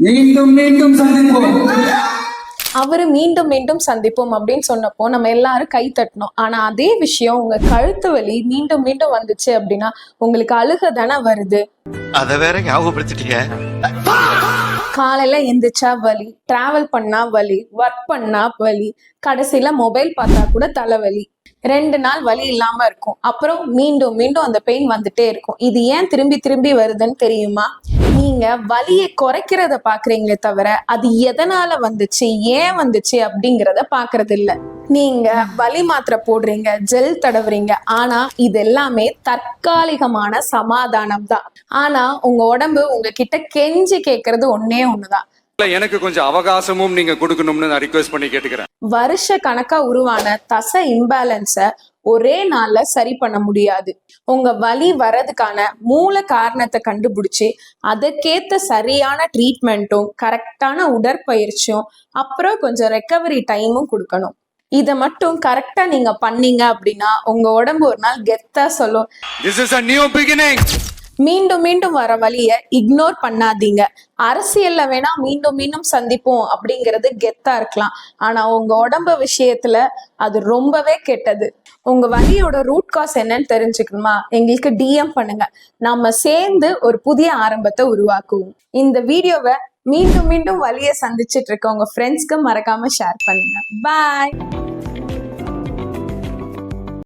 மீண்டும் மீண்டும் சந்திப்போம். அவரு மீண்டும் மீண்டும் சந்திப்போம் அப்படின்னு சொன்னப்போ நம்ம எல்லாரும் கை தட்டணும். ஆனா அதே விஷயம் உங்க கழுத்து வலி மீண்டும் மீண்டும் வந்துச்சு அப்படின்னா உங்களுக்கு அழுக தானே வருது. அத வேற ஞாபகப்படுத்திட்டீங்க. காலையில எந்திரிச்சா வலி, டிராவல் பண்ணா வலி, ஒர்க் பண்ணா வலி, கடைசியில மொபைல் பார்த்தா கூட தலைவலி. 2 நாள் வலி இல்லாம இருக்கும், அப்புறம் மீண்டும் மீண்டும் அந்த பெயின் வந்துட்டே இருக்கும். இது ஏன் திரும்பி திரும்பி வருதுன்னு தெரியுமா? நீங்க வலியை குறைக்கிறத பாக்குறீங்களே தவிர அது எதனால வந்துச்சு, ஏன் வந்துச்சு அப்படிங்கிறத பாக்குறது இல்ல. நீங்க வலி மாத்திரை போடுறீங்க, ஜெல் தடவுறீங்க, ஆனா இது எல்லாமே தற்காலிகமான சமாதானம் தான். ஆனா உங்க உடம்பு உங்ககிட்ட கெஞ்சி கேட்கறது ஒன்னே ஒண்ணுதான், எனக்கு கொஞ்சம் அவகாசமும் நீங்க கொடுக்கணும்னு நான் ரிக்வெஸ்ட் பண்ணி கேட்டுக்கிறேன். வருஷ கணக்கா உருவான தசை இம்பேலன்ஸ ஒரே நாள்ல சரி பண்ண முடியாது. உங்க வலி வர்றதுக்கான மூல காரணத்தை கண்டுபிடிச்சு அதற்கேத்த சரியான ட்ரீட்மெண்ட்டும் கரெக்டான உடற்பயிற்சியும் அப்புறம் கொஞ்சம் ரெக்கவரி டைமும் கொடுக்கணும். இதை மட்டும் கரெக்டா நீங்க பண்ணீங்க அப்படின்னா உங்க உடம்பு ஒரு நாள் கெத்தா சொல்லும், This is a new beginning. மீண்டும் மீண்டும் வர வழிய இக்னோர் பண்ணாதீங்க. அரசியல்ல வேணா மீண்டும் மீண்டும் சந்திப்போம் அப்படிங்கிறது கெத்தா இருக்கலாம், ஆனா உங்க உடம்பு விஷயத்துல அது ரொம்பவே கெட்டது. உங்க வலியோட ரூட் காஸ் என்னன்னு தெரிஞ்சுக்கணுமா? எங்களுக்கு டிஎம் பண்ணுங்க, நம்ம சேர்ந்து ஒரு புதிய ஆரம்பத்தை உருவாக்குவோம். இந்த வீடியோவை மீண்டும் மீண்டும் வலியை சந்திச்சிட்டு இருக்க உங்க ஃப்ரெண்ட்ஸ்க்கு மறக்காம ஷேர் பண்ணுங்க. பாய்.